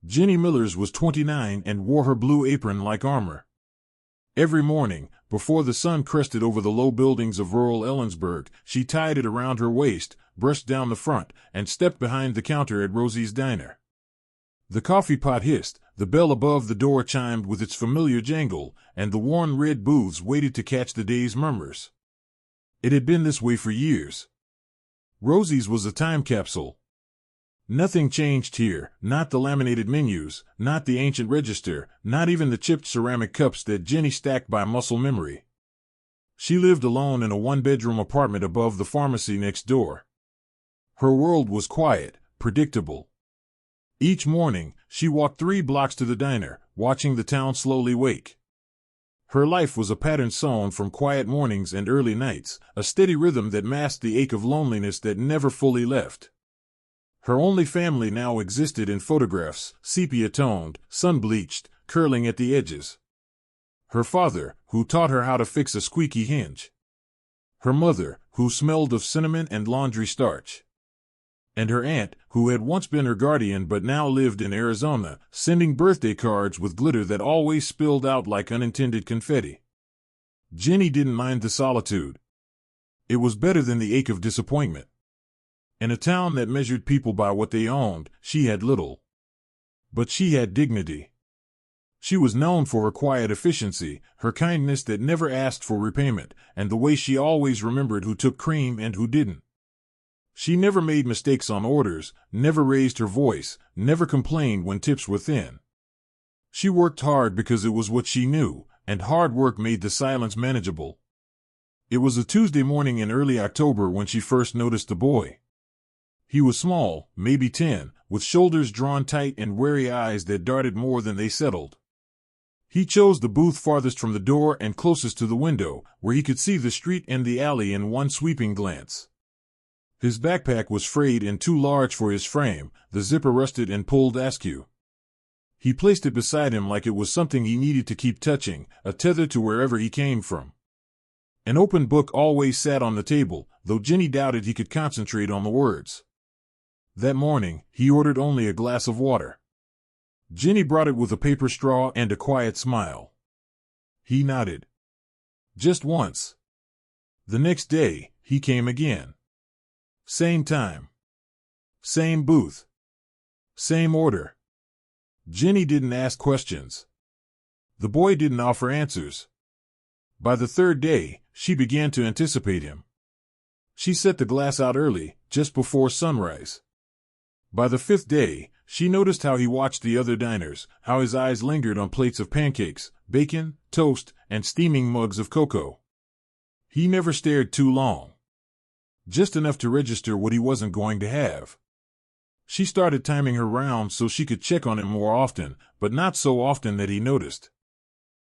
Jenny Miller's was 29 and wore her blue apron like armor. Every morning, before the sun crested over the low buildings of rural Ellensburg, she tied it around her waist, brushed down the front, and stepped behind the counter at Rosie's diner. The coffee pot hissed, the bell above the door chimed with its familiar jangle, and the worn red booths waited to catch the day's murmurs. It had been this way for years. Rosie's was a time capsule. Nothing changed here, not the laminated menus, not the ancient register, not even the chipped ceramic cups that Jenny stacked by muscle memory. She lived alone in a one-bedroom apartment above the pharmacy next door. Her world was quiet, predictable. Each morning, she walked 3 blocks to the diner, watching the town slowly wake. Her life was a pattern sewn from quiet mornings and early nights, a steady rhythm that masked the ache of loneliness that never fully left. Her only family now existed in photographs, sepia-toned, sun-bleached, curling at the edges. Her father, who taught her how to fix a squeaky hinge. Her mother, who smelled of cinnamon and laundry starch. And her aunt, who had once been her guardian but now lived in Arizona, sending birthday cards with glitter that always spilled out like unintended confetti. Jenny didn't mind the solitude. It was better than the ache of disappointment. In a town that measured people by what they owned, she had little. But she had dignity. She was known for her quiet efficiency, her kindness that never asked for repayment, and the way she always remembered who took cream and who didn't. She never made mistakes on orders, never raised her voice, never complained when tips were thin. She worked hard because it was what she knew, and hard work made the silence manageable. It was a Tuesday morning in early October when she first noticed the boy. He was small, maybe 10, with shoulders drawn tight and wary eyes that darted more than they settled. He chose the booth farthest from the door and closest to the window, where he could see the street and the alley in one sweeping glance. His backpack was frayed and too large for his frame, the zipper rusted and pulled askew. He placed it beside him like it was something he needed to keep touching, a tether to wherever he came from. An open book always sat on the table, though Jenny doubted he could concentrate on the words. That morning, he ordered only a glass of water. Jenny brought it with a paper straw and a quiet smile. He nodded. Just once. The next day, he came again. Same time. Same booth. Same order. Jenny didn't ask questions. The boy didn't offer answers. By the 3rd day, she began to anticipate him. She set the glass out early, just before sunrise. By the 5th day, she noticed how he watched the other diners, how his eyes lingered on plates of pancakes, bacon, toast, and steaming mugs of cocoa. He never stared too long. Just enough to register what he wasn't going to have. She started timing her rounds so she could check on him more often, but not so often that he noticed.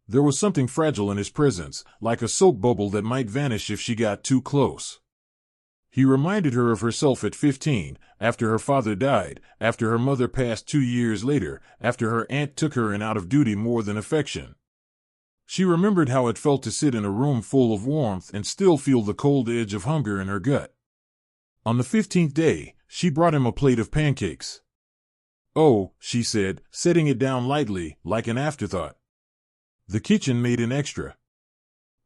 There was something fragile in his presence, like a soap bubble that might vanish if she got too close. He reminded her of herself at 15, after her father died, after her mother passed 2 years later, after her aunt took her in out of duty more than affection. She remembered how it felt to sit in a room full of warmth and still feel the cold edge of hunger in her gut. On the 15th day, she brought him a plate of pancakes. "Oh," she said, setting it down lightly, like an afterthought. "The kitchen made an extra.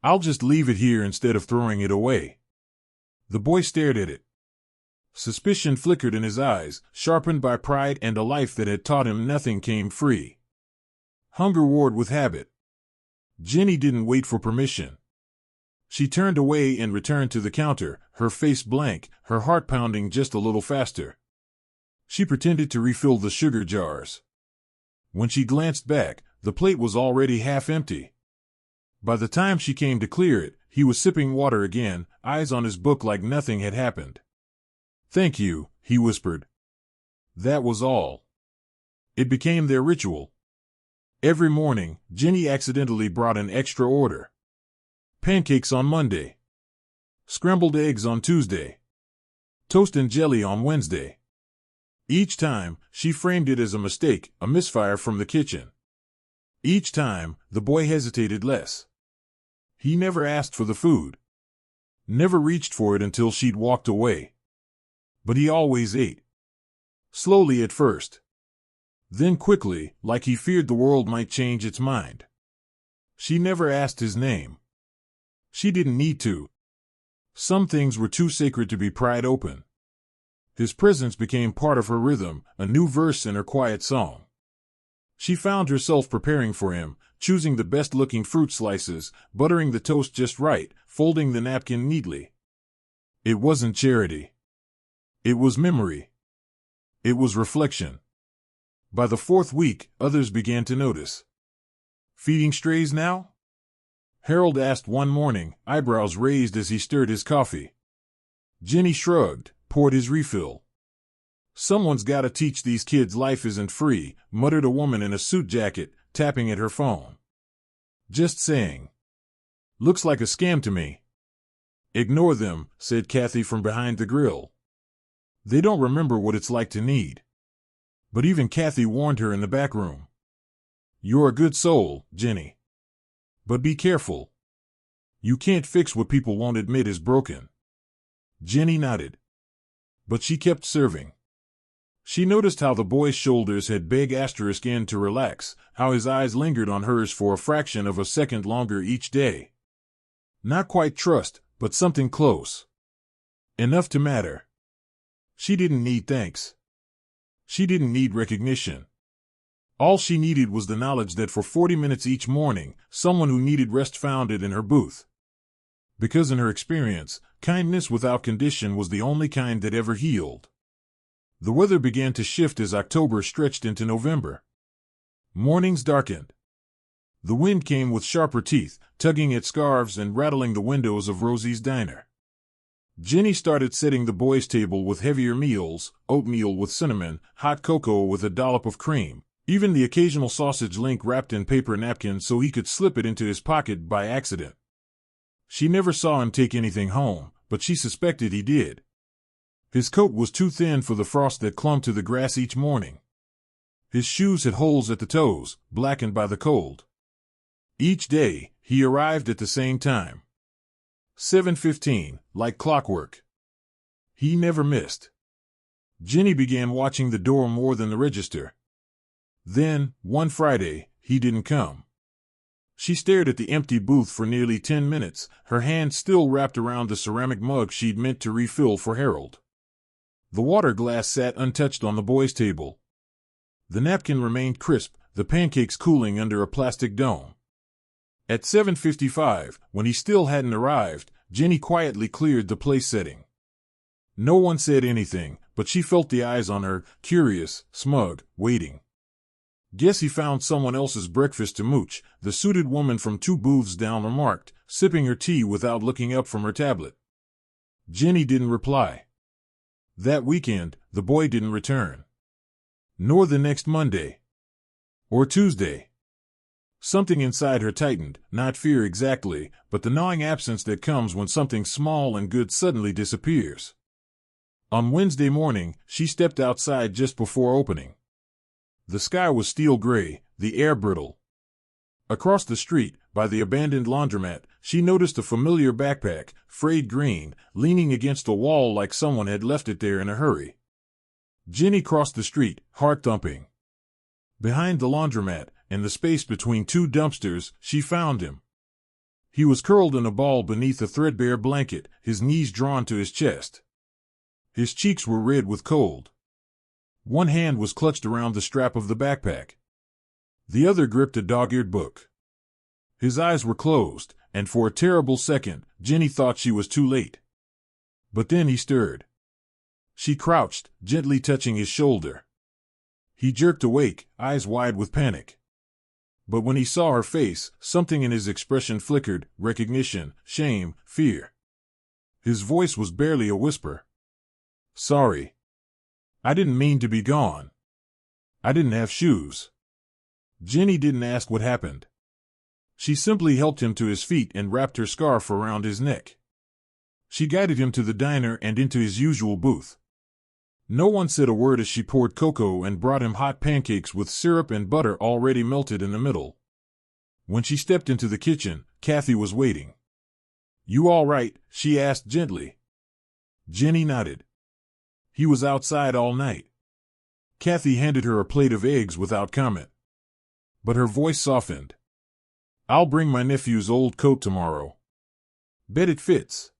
I'll just leave it here instead of throwing it away." The boy stared at it. Suspicion flickered in his eyes, sharpened by pride and a life that had taught him nothing came free. Hunger warred with habit. Jenny didn't wait for permission. She turned away and returned to the counter, her face blank, her heart pounding just a little faster. She pretended to refill the sugar jars. When she glanced back, the plate was already half empty. By the time she came to clear it, he was sipping water again, eyes on his book like nothing had happened. "Thank you," he whispered. That was all. It became their ritual. Every morning, Jenny accidentally brought an extra order. Pancakes on Monday. Scrambled eggs on Tuesday. Toast and jelly on Wednesday. Each time, she framed it as a mistake, a misfire from the kitchen. Each time, the boy hesitated less. He never asked for the food. Never reached for it until she'd walked away. But he always ate. Slowly at first. Then quickly, like he feared the world might change its mind. She never asked his name. She didn't need to. Some things were too sacred to be pried open. His presence became part of her rhythm, a new verse in her quiet song. She found herself preparing for him, choosing the best-looking fruit slices, buttering the toast just right, folding the napkin neatly. It wasn't charity. It was memory. It was reflection. By the fourth week, others began to notice. "Feeding strays now?" Harold asked one morning, eyebrows raised as he stirred his coffee. Jenny shrugged, poured his refill. "Someone's got to teach these kids life isn't free," muttered a woman in a suit jacket, tapping at her phone. "Just saying. Looks like a scam to me." "Ignore them," said Kathy from behind the grill. "They don't remember what it's like to need." But even Kathy warned her in the back room. "You're a good soul, Jenny. But be careful. You can't fix what people won't admit is broken." Jenny nodded. But she kept serving. She noticed how the boy's shoulders had big asterisk end to relax, how his eyes lingered on hers for a fraction of a second longer each day. Not quite trust, but something close. Enough to matter. She didn't need thanks. She didn't need recognition. All she needed was the knowledge that for 40 minutes each morning, someone who needed rest found it in her booth. Because in her experience, kindness without condition was the only kind that ever healed. The weather began to shift as October stretched into November. Mornings darkened. The wind came with sharper teeth, tugging at scarves and rattling the windows of Rosie's diner. Jenny started setting the boys' table with heavier meals, oatmeal with cinnamon, hot cocoa with a dollop of cream, even the occasional sausage link wrapped in paper napkins so he could slip it into his pocket by accident. She never saw him take anything home, but she suspected he did. His coat was too thin for the frost that clung to the grass each morning. His shoes had holes at the toes, blackened by the cold. Each day, he arrived at the same time. 7:15, like clockwork. He never missed. Jenny began watching the door more than the register. Then, one Friday, he didn't come. She stared at the empty booth for nearly 10 minutes, her hand still wrapped around the ceramic mug she'd meant to refill for Harold. The water glass sat untouched on the boys' table. The napkin remained crisp, the pancakes cooling under a plastic dome. At 7:55, when he still hadn't arrived, Jenny quietly cleared the place setting. No one said anything, but she felt the eyes on her, curious, smug, waiting. "Guess he found someone else's breakfast to mooch," the suited woman from 2 booths down remarked, sipping her tea without looking up from her tablet. Jenny didn't reply. That weekend, the boy didn't return. Nor the next Monday. Or Tuesday. Something inside her tightened, not fear exactly, but the gnawing absence that comes when something small and good suddenly disappears. On Wednesday morning, she stepped outside just before opening. The sky was steel gray, the air brittle. Across the street, by the abandoned laundromat, she noticed a familiar backpack, frayed green, leaning against a wall like someone had left it there in a hurry. Jenny crossed the street, heart thumping. Behind the laundromat, in the space between 2 dumpsters, she found him. He was curled in a ball beneath a threadbare blanket, his knees drawn to his chest. His cheeks were red with cold. One hand was clutched around the strap of the backpack. The other gripped a dog-eared book. His eyes were closed, and for a terrible second, Jenny thought she was too late. But then he stirred. She crouched, gently touching his shoulder. He jerked awake, eyes wide with panic. But when he saw her face, something in his expression flickered, recognition, shame, fear. His voice was barely a whisper. "Sorry. I didn't mean to be gone. I didn't have shoes." Jenny didn't ask what happened. She simply helped him to his feet and wrapped her scarf around his neck. She guided him to the diner and into his usual booth. No one said a word as she poured cocoa and brought him hot pancakes with syrup and butter already melted in the middle. When she stepped into the kitchen, Kathy was waiting. "You all right?" she asked gently. Jenny nodded. "He was outside all night." Kathy handed her a plate of eggs without comment. But her voice softened. "I'll bring my nephew's old coat tomorrow. Bet it fits."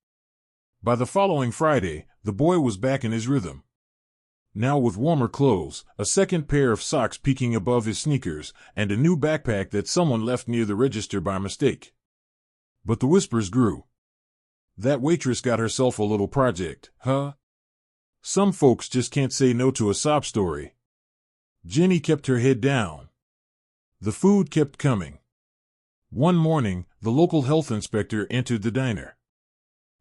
By the following Friday, the boy was back in his rhythm. Now with warmer clothes, a second pair of socks peeking above his sneakers, and a new backpack that someone left near the register by mistake. But the whispers grew. "That waitress got herself a little project, huh? Some folks just can't say no to a sob story." Jenny kept her head down. The food kept coming. One morning, the local health inspector entered the diner.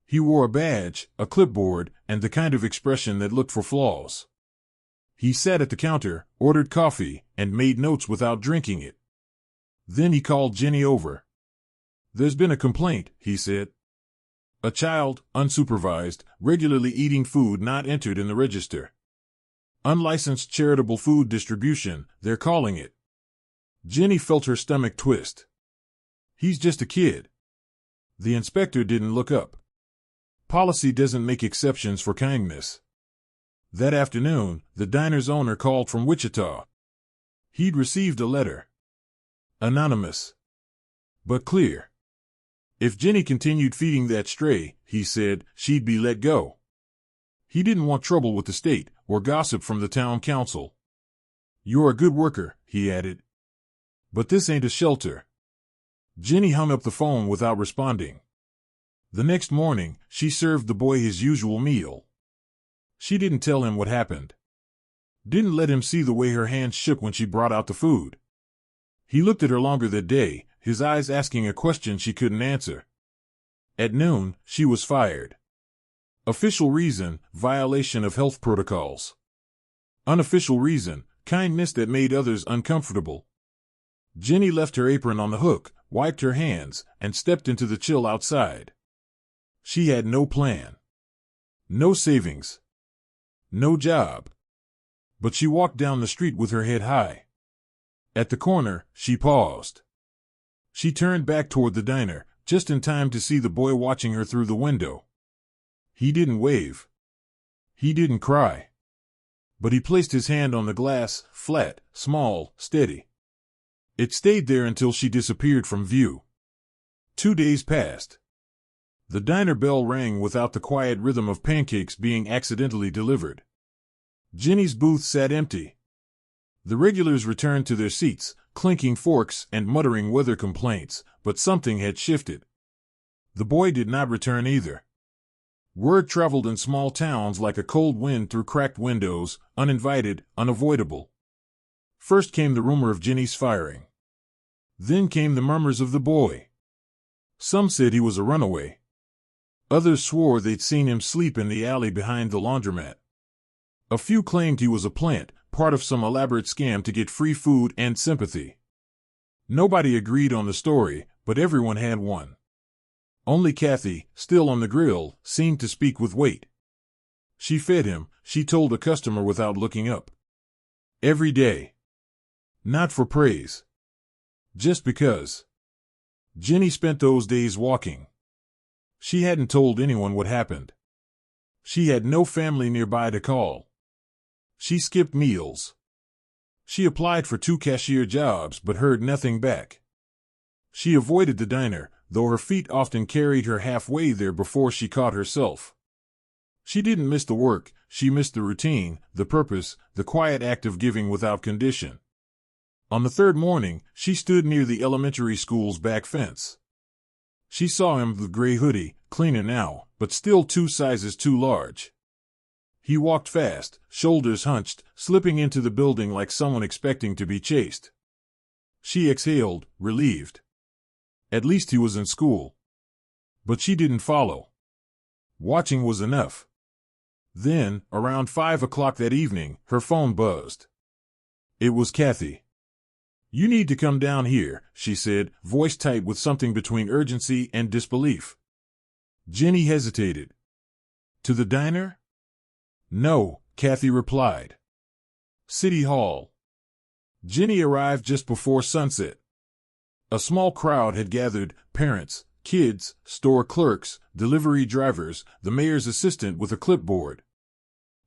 He wore a badge, a clipboard, and the kind of expression that looked for flaws. He sat at the counter, ordered coffee, and made notes without drinking it. Then he called Jenny over. "There's been a complaint," he said. "A child, unsupervised, regularly eating food not entered in the register. Unlicensed charitable food distribution, they're calling it." Jenny felt her stomach twist. "He's just a kid." The inspector didn't look up. Policy doesn't make exceptions for kindness. That afternoon, the diner's owner called from Wichita. He'd received a letter. Anonymous. But clear. If Jenny continued feeding that stray, he said, she'd be let go. He didn't want trouble with the state, or gossip from the town council. "You're a good worker," he added. "But this ain't a shelter." Jenny hung up the phone without responding. The next morning, she served the boy his usual meal. She didn't tell him what happened. Didn't let him see the way her hands shook when she brought out the food. He looked at her longer that day, his eyes asking a question she couldn't answer. At noon, she was fired. Official reason, violation of health protocols. Unofficial reason, kindness that made others uncomfortable. Jenny left her apron on the hook, wiped her hands, and stepped into the chill outside. She had no plan. No savings. No job. But she walked down the street with her head high. At the corner, she paused. She turned back toward the diner, just in time to see the boy watching her through the window. He didn't wave. He didn't cry. But he placed his hand on the glass, flat, small, steady. It stayed there until she disappeared from view. 2 days passed. The diner bell rang without the quiet rhythm of pancakes being accidentally delivered. Jenny's booth sat empty. The regulars returned to their seats, clinking forks and muttering weather complaints, but something had shifted. The boy did not return either. Word traveled in small towns like a cold wind through cracked windows, uninvited, unavoidable. First came the rumor of Jenny's firing. Then came the murmurs of the boy. Some said he was a runaway. Others swore they'd seen him sleep in the alley behind the laundromat. A few claimed he was a plant, part of some elaborate scam to get free food and sympathy. Nobody agreed on the story, but everyone had one. Only Kathy, still on the grill, seemed to speak with weight. She fed him, she told a customer without looking up. Every day. Not for praise. Just because. Jenny spent those days walking. She hadn't told anyone what happened. She had no family nearby to call. She skipped meals. She applied for 2 cashier jobs but heard nothing back. She avoided the diner, though her feet often carried her halfway there before she caught herself. She didn't miss the work, she missed the routine, the purpose, the quiet act of giving without condition. On the 3rd morning, she stood near the elementary school's back fence. She saw him with the gray hoodie, cleaner now, but still 2 sizes too large. He walked fast, shoulders hunched, slipping into the building like someone expecting to be chased. She exhaled, relieved. At least he was in school. But she didn't follow. Watching was enough. Then, around 5 o'clock that evening, her phone buzzed. It was Kathy. "You need to come down here," she said, voice tight with something between urgency and disbelief. Jenny hesitated. "To the diner?" "No," Kathy replied. "City Hall." Jenny arrived just before sunset. A small crowd had gathered, parents, kids, store clerks, delivery drivers, the mayor's assistant with a clipboard.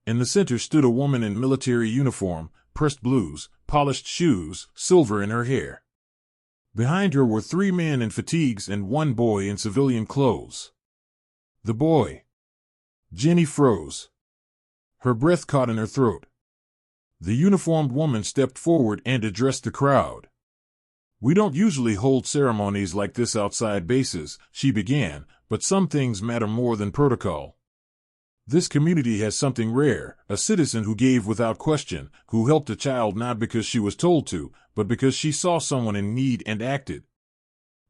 In the center stood a woman in military uniform, pressed blues, polished shoes, silver in her hair. Behind her were 3 men in fatigues and 1 boy in civilian clothes. The boy. Jenny froze. Her breath caught in her throat. The uniformed woman stepped forward and addressed the crowd. "We don't usually hold ceremonies like this outside bases," she began, "but some things matter more than protocol. This community has something rare, a citizen who gave without question, who helped a child not because she was told to, but because she saw someone in need and acted."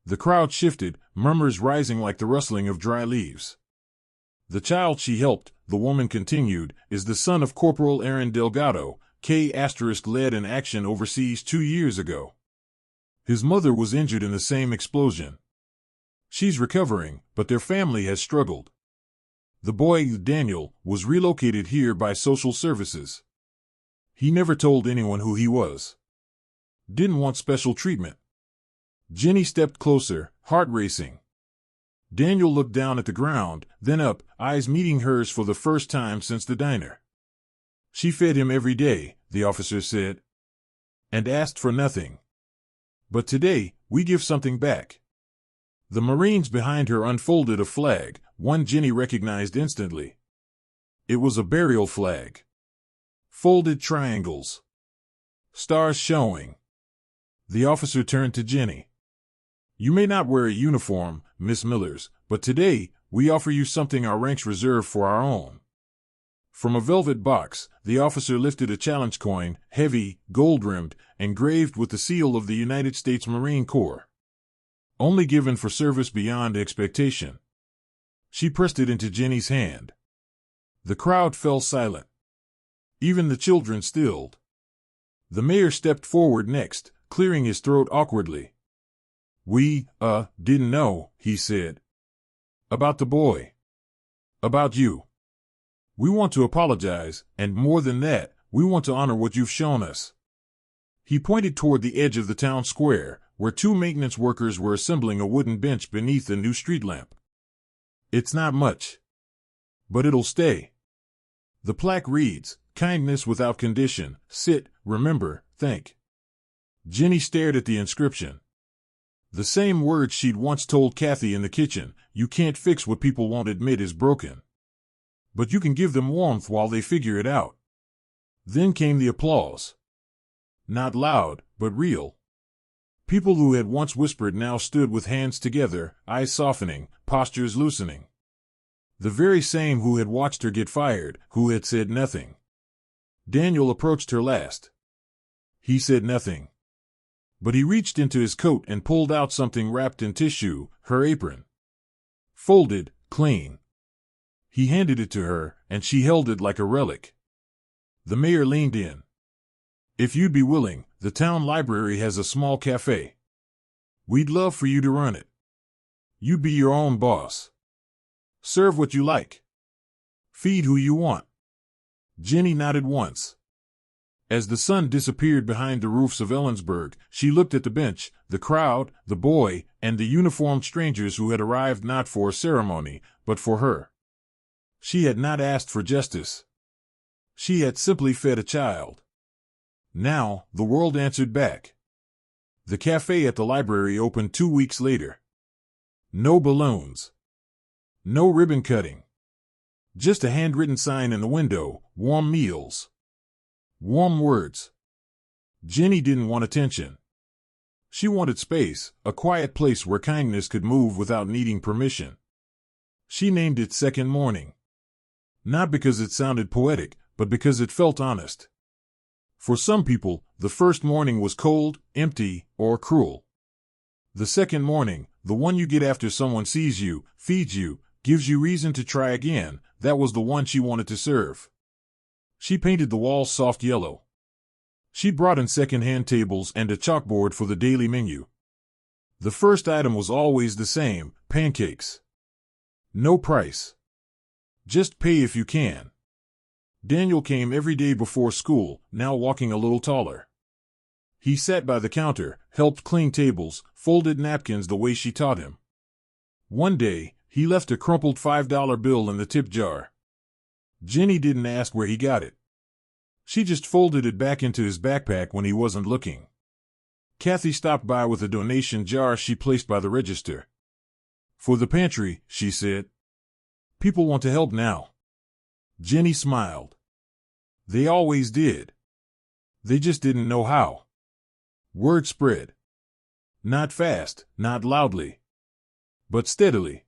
The crowd shifted, murmurs rising like the rustling of dry leaves. "The child she helped," the woman continued, "is the son of Corporal Aaron Delgado, led in action overseas 2 years ago. His mother was injured in the same explosion. She's recovering, but their family has struggled. The boy, Daniel, was relocated here by social services. He never told anyone who he was. Didn't want special treatment." Jenny stepped closer, heart racing. Daniel looked down at the ground, then up, eyes meeting hers for the first time since the diner. "She fed him every day," the officer said, "and asked for nothing. But today, we give something back." The Marines behind her unfolded a flag, one Jenny recognized instantly. It was a burial flag. Folded triangles. Stars showing. The officer turned to Jenny. "You may not wear a uniform, Miss Millers, but today, we offer you something our ranks reserve for our own." From a velvet box, the officer lifted a challenge coin, heavy, gold-rimmed, engraved with the seal of the United States Marine Corps. Only given for service beyond expectation. She pressed it into Jenny's hand. The crowd fell silent. Even the children stilled. The mayor stepped forward next, clearing his throat awkwardly. "We, didn't know," he said. "About the boy. About you. We want to apologize, and more than that, we want to honor what you've shown us." He pointed toward the edge of the town square, where 2 maintenance workers were assembling a wooden bench beneath a new street lamp. "It's not much. But it'll stay. The plaque reads, 'Kindness without condition, sit, remember, thank.'" Jenny stared at the inscription. The same words she'd once told Kathy in the kitchen, "You can't fix what people won't admit is broken. But you can give them warmth while they figure it out." Then came the applause. Not loud, but real. People who had once whispered now stood with hands together, eyes softening, postures loosening. The very same who had watched her get fired, who had said nothing. Daniel approached her last. He said nothing. But he reached into his coat and pulled out something wrapped in tissue, her apron. Folded, clean. He handed it to her, and she held it like a relic. The mayor leaned in. "If you'd be willing, the town library has a small cafe. We'd love for you to run it. You'd be your own boss. Serve what you like. Feed who you want." Jenny nodded once. As the sun disappeared behind the roofs of Ellensburg, she looked at the bench, the crowd, the boy, and the uniformed strangers who had arrived not for a ceremony, but for her. She had not asked for justice. She had simply fed a child. Now, the world answered back. The cafe at the library opened 2 weeks later. No balloons. No ribbon cutting. Just a handwritten sign in the window, "Warm meals." Warm words. Jenny didn't want attention. She wanted space, a quiet place where kindness could move without needing permission. She named it Second Morning. Not because it sounded poetic, but because it felt honest. For some people, the first morning was cold, empty, or cruel. The second morning, the one you get after someone sees you, feeds you, gives you reason to try again, that was the one she wanted to serve. She painted the walls soft yellow. She brought in second-hand tables and a chalkboard for the daily menu. The first item was always the same, pancakes. No price. Just pay if you can. Daniel came every day before school, now walking a little taller. He sat by the counter, helped clean tables, folded napkins the way she taught him. One day, he left a crumpled $5 bill in the tip jar. Jenny didn't ask where he got it. She just folded it back into his backpack when he wasn't looking. Kathy stopped by with a donation jar she placed by the register. "For the pantry," she said. "People want to help now." Jenny smiled. They always did. They just didn't know how. Word spread. Not fast, not loudly, but steadily.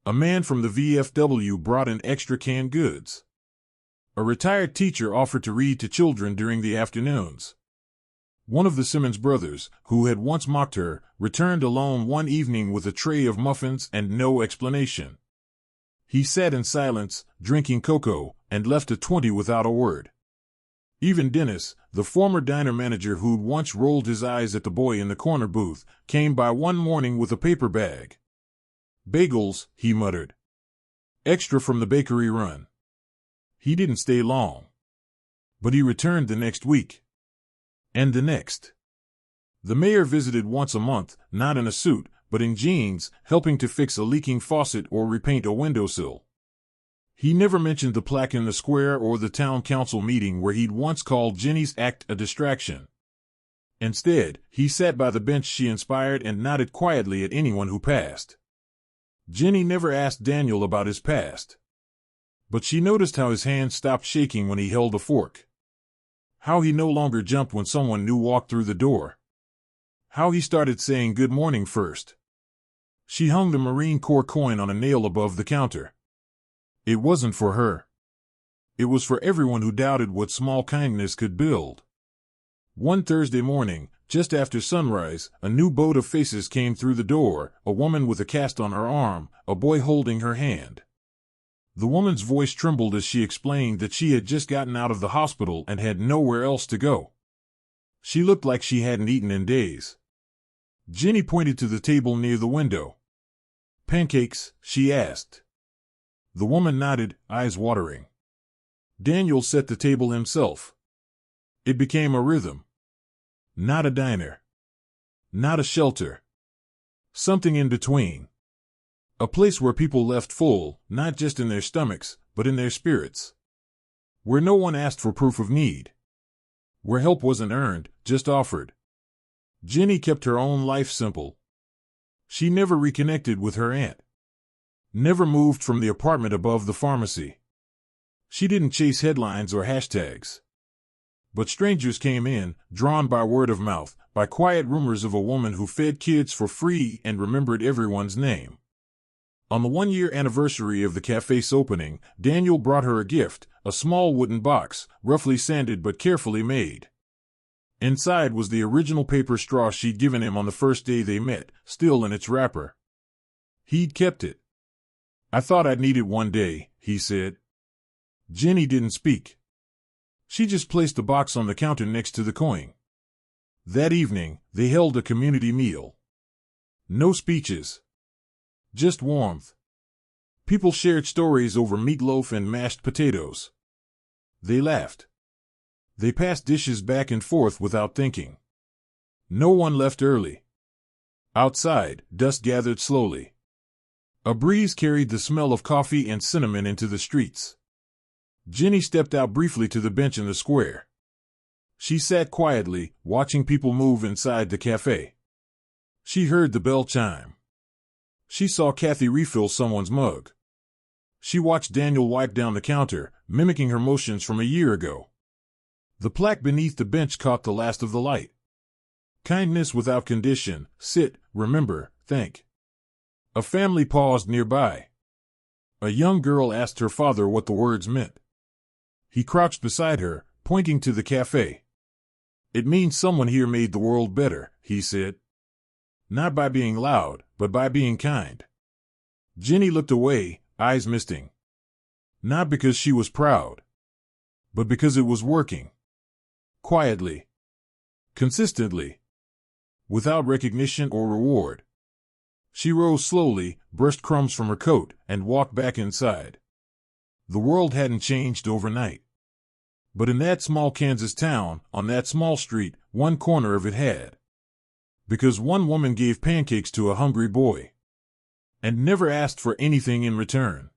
A man from the VFW brought in extra canned goods. A retired teacher offered to read to children during the afternoons. One of the Simmons brothers, who had once mocked her, returned alone one evening with a tray of muffins and no explanation. He sat in silence, drinking cocoa, and left at 20 without a word. Even Dennis, the former diner manager who'd once rolled his eyes at the boy in the corner booth, came by one morning with a paper bag. "Bagels," he muttered. "Extra from the bakery run." He didn't stay long. But he returned the next week. And the next. The mayor visited once a month, not in a suit, but in jeans, helping to fix a leaking faucet or repaint a windowsill. He never mentioned the plaque in the square or the town council meeting where he'd once called Jenny's act a distraction. Instead, he sat by the bench she inspired and nodded quietly at anyone who passed. Jenny never asked Daniel about his past. But she noticed how his hand stopped shaking when he held a fork. How he no longer jumped when someone new walked through the door. How he started saying good morning first. She hung the Marine Corps coin on a nail above the counter. It wasn't for her. It was for everyone who doubted what small kindness could build. One Thursday morning, just after sunrise, a new boat of faces came through the door, a woman with a cast on her arm, a boy holding her hand. The woman's voice trembled as she explained that she had just gotten out of the hospital and had nowhere else to go. She looked like she hadn't eaten in days. Jenny pointed to the table near the window. "Pancakes?" she asked. The woman nodded, eyes watering. Daniel set the table himself. It became a rhythm. Not a diner. Not a shelter. Something in between. A place where people left full, not just in their stomachs, but in their spirits. Where no one asked for proof of need. Where help wasn't earned, just offered. Jenny kept her own life simple. She never reconnected with her aunt. Never moved from the apartment above the pharmacy. She didn't chase headlines or hashtags. But strangers came in, drawn by word of mouth, by quiet rumors of a woman who fed kids for free and remembered everyone's name. On the 1-year anniversary of the cafe's opening, Daniel brought her a gift, a small wooden box, roughly sanded but carefully made. Inside was the original paper straw she'd given him on the first day they met, still in its wrapper. He'd kept it. "I thought I'd need it one day," he said. Jenny didn't speak. She just placed the box on the counter next to the coin. That evening, they held a community meal. No speeches. Just warmth. People shared stories over meatloaf and mashed potatoes. They laughed. They passed dishes back and forth without thinking. No one left early. Outside, dust gathered slowly. A breeze carried the smell of coffee and cinnamon into the streets. Jenny stepped out briefly to the bench in the square. She sat quietly, watching people move inside the cafe. She heard the bell chime. She saw Kathy refill someone's mug. She watched Daniel wipe down the counter, mimicking her motions from a year ago. The plaque beneath the bench caught the last of the light. Kindness without condition, sit, remember, thank. A family paused nearby. A young girl asked her father what the words meant. He crouched beside her, pointing to the cafe. "It means someone here made the world better," he said. "Not by being loud, but by being kind." Jenny looked away, eyes misting. Not because she was proud, but because it was working. Quietly. Consistently. Without recognition or reward. She rose slowly, brushed crumbs from her coat, and walked back inside. The world hadn't changed overnight. But in that small Kansas town, on that small street, one corner of it had. Because one woman gave pancakes to a hungry boy. And never asked for anything in return.